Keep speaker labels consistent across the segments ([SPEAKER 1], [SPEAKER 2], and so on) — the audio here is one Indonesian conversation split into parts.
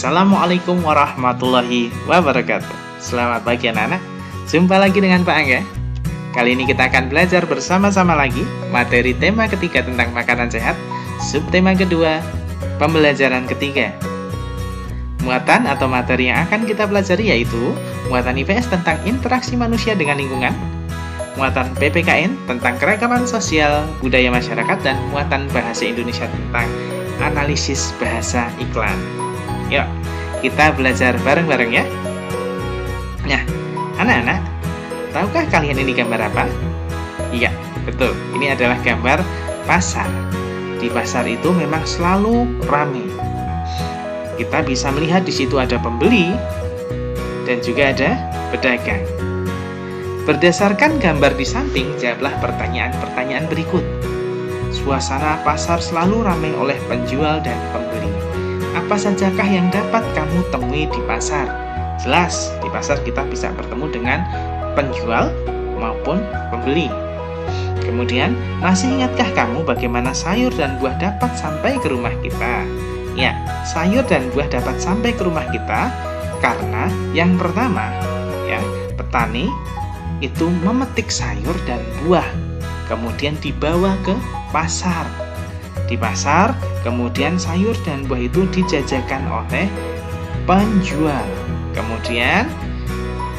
[SPEAKER 1] Assalamualaikum warahmatullahi wabarakatuh. Selamat pagi anak-anak. Jumpa lagi dengan Pak Angga. Kali ini kita akan belajar bersama-sama lagi materi tema ketiga tentang makanan sehat, subtema kedua, pembelajaran ketiga. Muatan atau materi yang akan kita pelajari yaitu muatan IPS tentang interaksi manusia dengan lingkungan, muatan PPKN tentang keragaman sosial budaya masyarakat, dan muatan bahasa Indonesia tentang analisis bahasa iklan. Yuk, kita belajar bareng-bareng ya. Nah, anak-anak, tahukah kalian ini gambar apa? Iya, betul. Ini adalah gambar pasar. Di pasar itu memang selalu ramai. Kita bisa melihat di situ ada pembeli dan juga ada pedagang. Berdasarkan gambar di samping, jawablah pertanyaan-pertanyaan berikut. Suasana pasar selalu ramai oleh penjual dan pembeli. Apa sajakah yang dapat kamu temui di pasar? Jelas, di pasar kita bisa bertemu dengan penjual maupun pembeli. Kemudian, masih ingatkah kamu bagaimana sayur dan buah dapat sampai ke rumah kita? Ya, sayur dan buah dapat sampai ke rumah kita karena yang pertama, ya, petani itu memetik sayur dan buah, kemudian dibawa ke pasar. Di pasar, kemudian sayur dan buah itu dijajakan oleh penjual. Kemudian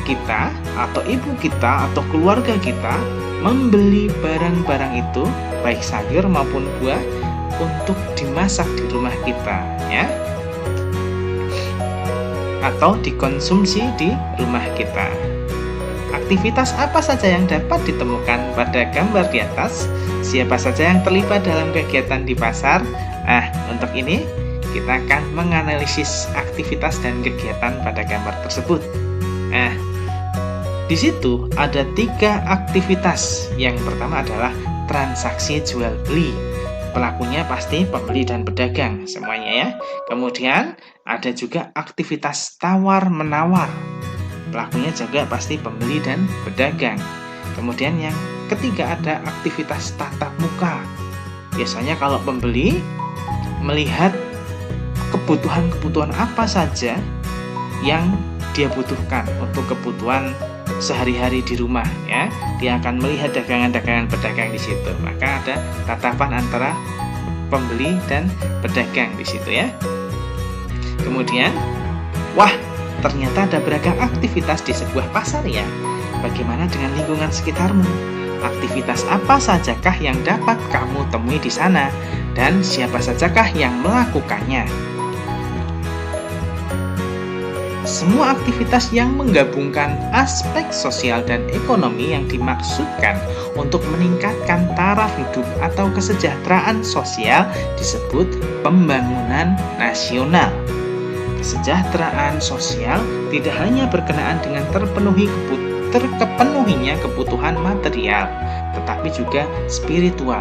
[SPEAKER 1] kita atau ibu kita atau keluarga kita membeli barang-barang itu, baik sayur maupun buah, untuk dimasak di rumah kita, ya, atau dikonsumsi di rumah kita. Aktivitas apa saja yang dapat ditemukan pada gambar di atas? Siapa saja yang terlibat dalam kegiatan di pasar? Untuk ini kita akan menganalisis aktivitas dan kegiatan pada gambar tersebut. Di situ ada 3 aktivitas. Yang pertama adalah transaksi jual beli. Pelakunya pasti pembeli dan pedagang semuanya ya. Kemudian ada juga aktivitas tawar menawar. Pelakunya juga pasti pembeli dan pedagang. Kemudian yang ketiga ada aktivitas tatap muka. Biasanya kalau pembeli melihat kebutuhan-kebutuhan apa saja yang dia butuhkan untuk kebutuhan sehari-hari di rumah, ya, dia akan melihat dagangan-dagangan pedagang di situ. Maka ada tatapan antara pembeli dan pedagang di situ ya. Kemudian, wah, ternyata ada beragam aktivitas di sebuah pasar ya. Bagaimana dengan lingkungan sekitarmu? Aktivitas apa sajakah yang dapat kamu temui di sana? Dan siapa sajakah yang melakukannya? Semua aktivitas yang menggabungkan aspek sosial dan ekonomi yang dimaksudkan untuk meningkatkan taraf hidup atau kesejahteraan sosial disebut pembangunan nasional. Kesejahteraan sosial tidak hanya berkenaan dengan terpenuhinya kebutuhan material, tetapi juga spiritual.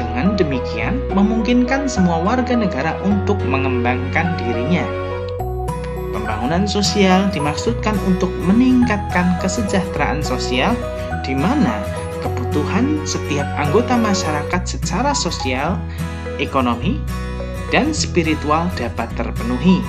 [SPEAKER 1] Dengan demikian, memungkinkan semua warga negara untuk mengembangkan dirinya. Pembangunan sosial dimaksudkan untuk meningkatkan kesejahteraan sosial, di mana kebutuhan setiap anggota masyarakat secara sosial, ekonomi, dan spiritual dapat terpenuhi.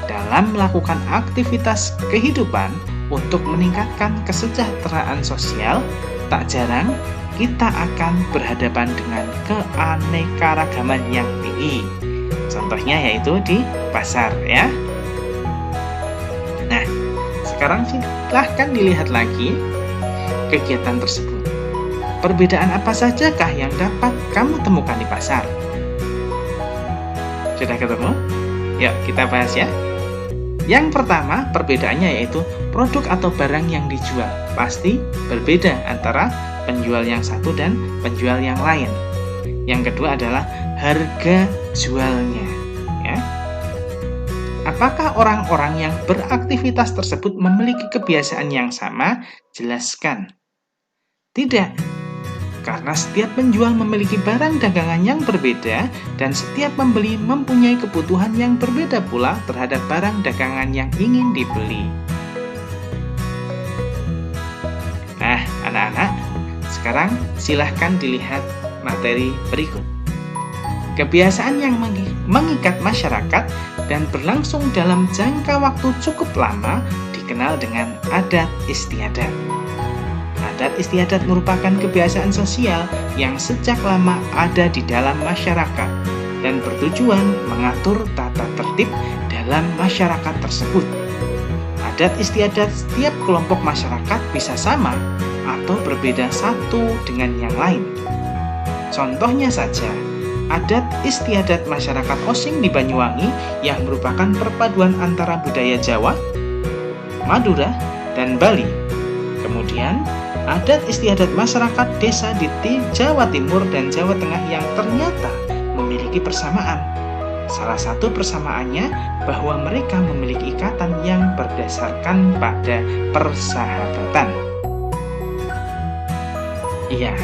[SPEAKER 1] Dalam melakukan aktivitas kehidupan untuk meningkatkan kesejahteraan sosial, tak jarang kita akan berhadapan dengan keanekaragaman yang tinggi. Contohnya yaitu di pasar ya. Nah, sekarang silahkan dilihat lagi kegiatan tersebut. Perbedaan apa sajakah yang dapat kamu temukan di pasar? Sudah ketemu? Yuk kita bahas ya. Yang pertama, perbedaannya yaitu produk atau barang yang dijual. Pasti berbeda antara penjual yang satu dan penjual yang lain. Yang kedua adalah harga jualnya. Ya. Apakah orang-orang yang beraktivitas tersebut memiliki kebiasaan yang sama? Jelaskan. Tidak. Karena setiap penjual memiliki barang dagangan yang berbeda dan setiap pembeli mempunyai kebutuhan yang berbeda pula terhadap barang dagangan yang ingin dibeli. Nah, anak-anak, sekarang silahkan dilihat materi berikut. Kebiasaan yang mengikat masyarakat dan berlangsung dalam jangka waktu cukup lama dikenal dengan adat istiadat. Adat istiadat merupakan kebiasaan sosial yang sejak lama ada di dalam masyarakat dan bertujuan mengatur tata tertib dalam masyarakat tersebut. Adat istiadat setiap kelompok masyarakat bisa sama atau berbeda satu dengan yang lain. Contohnya saja, adat istiadat masyarakat Osing di Banyuwangi yang merupakan perpaduan antara budaya Jawa, Madura, dan Bali. Kemudian, adat istiadat masyarakat desa di Jawa Timur dan Jawa Tengah yang ternyata memiliki persamaan. Salah satu persamaannya bahwa mereka memiliki ikatan yang berdasarkan pada persahabatan. Iya,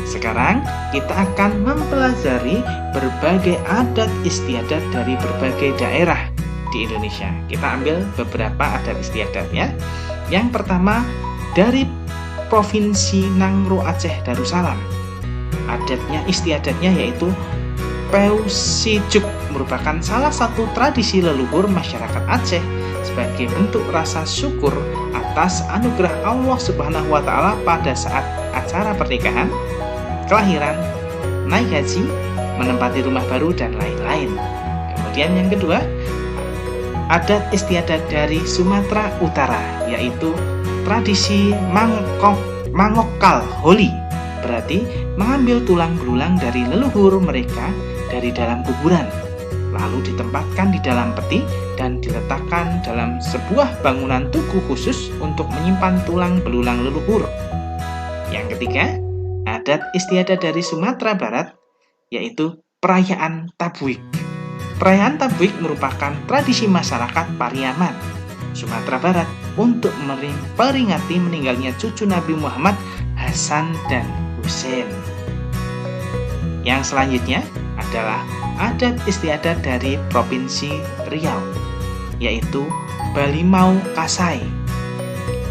[SPEAKER 1] sekarang kita akan mempelajari berbagai adat istiadat dari berbagai daerah di Indonesia. Kita ambil beberapa adat istiadat ya. Yang pertama dari Provinsi Nangro Aceh Darussalam. Adatnya istiadatnya yaitu Peusijuk, merupakan salah satu tradisi leluhur masyarakat Aceh sebagai bentuk rasa syukur atas anugerah Allah Subhanahu wa Ta'ala pada saat acara pernikahan, kelahiran, naik haji, menempati rumah baru, dan lain-lain. Kemudian yang kedua, adat istiadat dari Sumatera Utara, yaitu tradisi Mangokal Holi, berarti mengambil tulang belulang dari leluhur mereka dari dalam kuburan, lalu ditempatkan di dalam peti dan diletakkan dalam sebuah bangunan tugu khusus untuk menyimpan tulang belulang leluhur. Yang ketiga, adat istiadat dari Sumatera Barat, yaitu perayaan Tabuik. Perayaan Tabuik merupakan tradisi masyarakat Pariaman, Sumatera Barat untuk memperingati meninggalnya cucu Nabi Muhammad, Hasan dan Husein. Yang selanjutnya adalah adat istiadat dari Provinsi Riau, yaitu Balimau Kasai.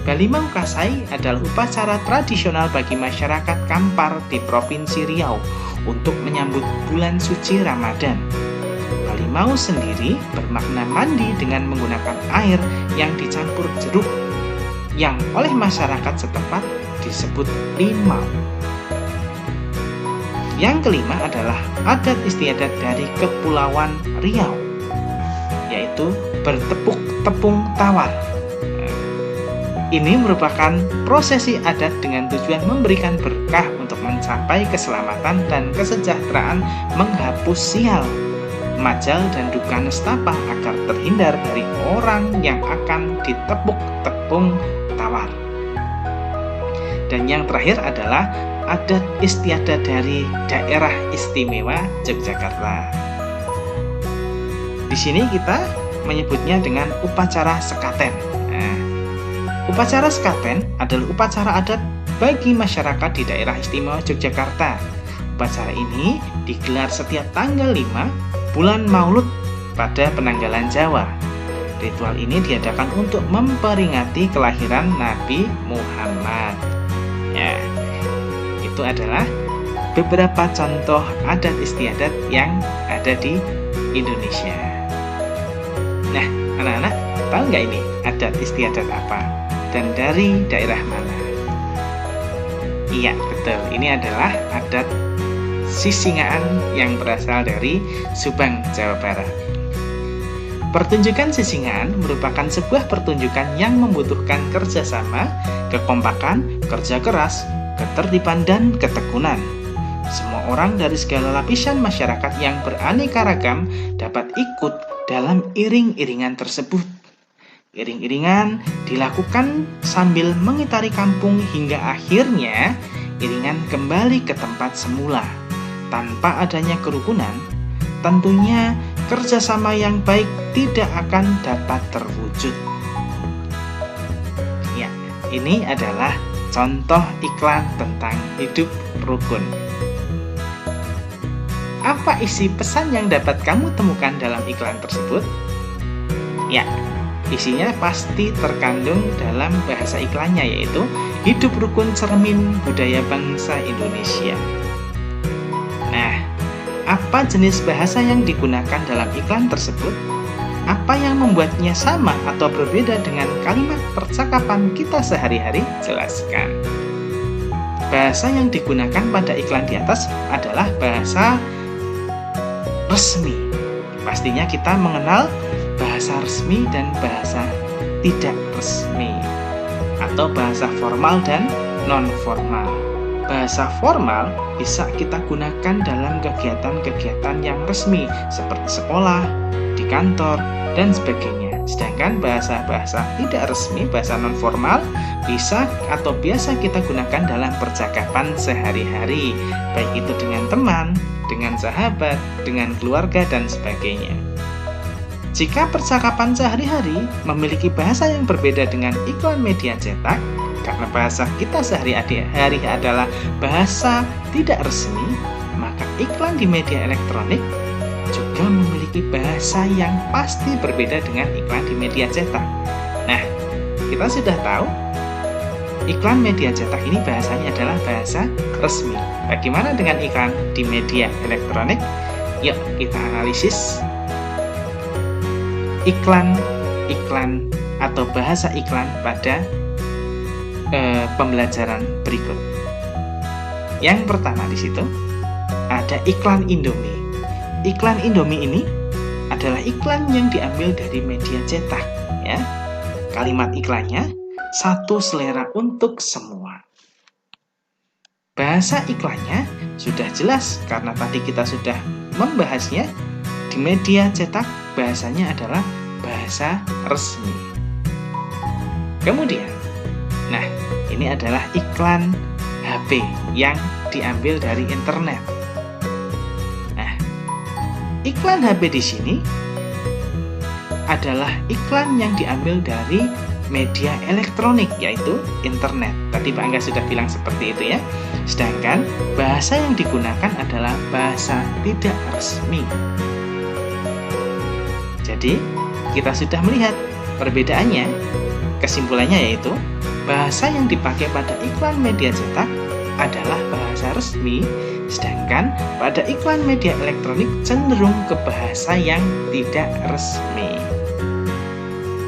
[SPEAKER 1] Balimau Kasai adalah upacara tradisional bagi masyarakat Kampar di Provinsi Riau untuk menyambut bulan suci Ramadan. Balimau sendiri bermakna mandi dengan menggunakan air yang dicampur jeruk, yang oleh masyarakat setempat disebut limau. Yang kelima adalah adat istiadat dari Kepulauan Riau, yaitu bertepuk tepung tawar. Ini merupakan prosesi adat dengan tujuan memberikan berkah untuk mencapai keselamatan dan kesejahteraan, menghapus sial, majal, dan duka nestapa agar terhindar dari orang yang akan ditepuk tepung tawar. Dan yang terakhir adalah adat istiadat dari Daerah Istimewa Yogyakarta. Di sini kita menyebutnya dengan upacara sekaten. Nah, upacara sekaten adalah upacara adat bagi masyarakat di Daerah Istimewa Yogyakarta. Upacara ini digelar setiap tanggal 5 bulan Maulud pada penanggalan Jawa. Ritual ini diadakan untuk memperingati kelahiran Nabi Muhammad. Ya, itu adalah beberapa contoh adat istiadat yang ada di Indonesia. Nah, anak-anak, tahu nggak ini adat istiadat apa dan dari daerah mana? Iya, betul. Ini adalah adat Sisingaan yang berasal dari Subang, Jawa Barat. Pertunjukan Sisingaan merupakan sebuah pertunjukan yang membutuhkan kerjasama, kekompakan, kerja keras, ketertiban, dan ketekunan. Semua orang dari segala lapisan masyarakat yang beraneka ragam dapat ikut dalam iring-iringan tersebut. Iring-iringan dilakukan sambil mengitari kampung hingga akhirnya iringan kembali ke tempat semula. Tanpa adanya kerukunan, tentunya kerjasama yang baik tidak akan dapat terwujud. Ya, ini adalah contoh iklan tentang hidup rukun. Apa isi pesan yang dapat kamu temukan dalam iklan tersebut? Ya, isinya pasti terkandung dalam bahasa iklannya, yaitu hidup rukun cermin budaya bangsa Indonesia. Nah, apa jenis bahasa yang digunakan dalam iklan tersebut, apa yang membuatnya sama atau berbeda dengan kalimat percakapan kita sehari-hari, jelaskan. Bahasa yang digunakan pada iklan di atas adalah bahasa resmi. Pastinya kita mengenal bahasa resmi dan bahasa tidak resmi, atau bahasa formal dan non-formal. Bahasa formal bisa kita gunakan dalam kegiatan-kegiatan yang resmi seperti sekolah, di kantor, dan sebagainya. Sedangkan bahasa-bahasa tidak resmi, bahasa non-formal, bisa atau biasa kita gunakan dalam percakapan sehari-hari, baik itu dengan teman, dengan sahabat, dengan keluarga, dan sebagainya. Jika percakapan sehari-hari memiliki bahasa yang berbeda dengan iklan media cetak, karena bahasa kita sehari-hari adalah bahasa tidak resmi, maka iklan di media elektronik juga memiliki bahasa yang pasti berbeda dengan iklan di media cetak. Nah, kita sudah tahu iklan media cetak ini bahasanya adalah bahasa resmi. Bagaimana dengan iklan di media elektronik? Yuk kita analisis iklan atau bahasa iklan pada pembelajaran berikut. Yang pertama di situ ada iklan Indomie. Iklan Indomie ini adalah iklan yang diambil dari media cetak, ya. Kalimat iklannya, satu selera untuk semua. Bahasa iklannya sudah jelas karena tadi kita sudah membahasnya. Di media cetak bahasanya adalah bahasa resmi. Kemudian, nah, ini adalah iklan HP yang diambil dari internet. Nah, iklan HP di sini adalah iklan yang diambil dari media elektronik, yaitu internet. Tadi Pak Angga sudah bilang seperti itu, ya. Sedangkan bahasa yang digunakan adalah bahasa tidak resmi. Jadi, kita sudah melihat perbedaannya. Kesimpulannya yaitu bahasa yang dipakai pada iklan media cetak adalah bahasa resmi, sedangkan pada iklan media elektronik cenderung ke bahasa yang tidak resmi.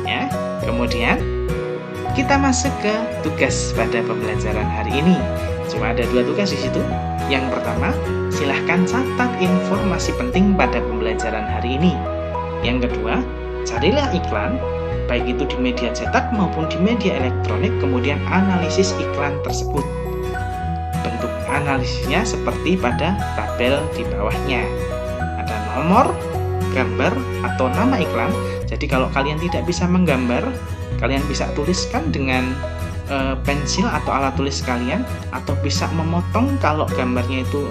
[SPEAKER 1] Ya, kemudian kita masuk ke tugas pada pembelajaran hari ini. Cuma ada 2 tugas di situ. Yang pertama, silahkan catat informasi penting pada pembelajaran hari ini. Yang kedua, carilah iklan, baik itu di media cetak maupun di media elektronik, kemudian analisis iklan tersebut. Bentuk analisisnya seperti pada tabel di bawahnya. Ada nomor, gambar, atau nama iklan. Jadi kalau kalian tidak bisa menggambar, kalian bisa tuliskan dengan pensil atau alat tulis kalian, atau bisa memotong kalau gambarnya itu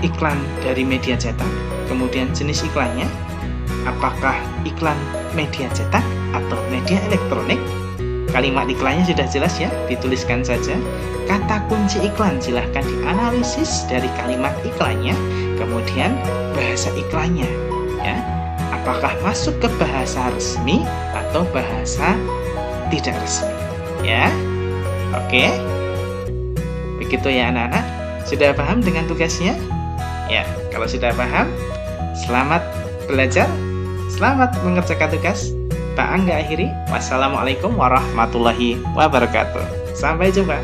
[SPEAKER 1] iklan dari media cetak. Kemudian jenis iklannya, apakah iklan media cetak atau media elektronik? Kalimat iklannya sudah jelas, ya, dituliskan saja. Kata kunci iklan silahkan dianalisis dari kalimat iklannya, kemudian bahasa iklannya, ya. Apakah masuk ke bahasa resmi atau bahasa tidak resmi, ya. Oke, begitu ya anak-anak. Sudah paham dengan tugasnya? Ya, kalau sudah paham, selamat belajar. Selamat mengerjakan tugas. Pak Angga akhiri. Wassalamualaikum warahmatullahi wabarakatuh. Sampai jumpa.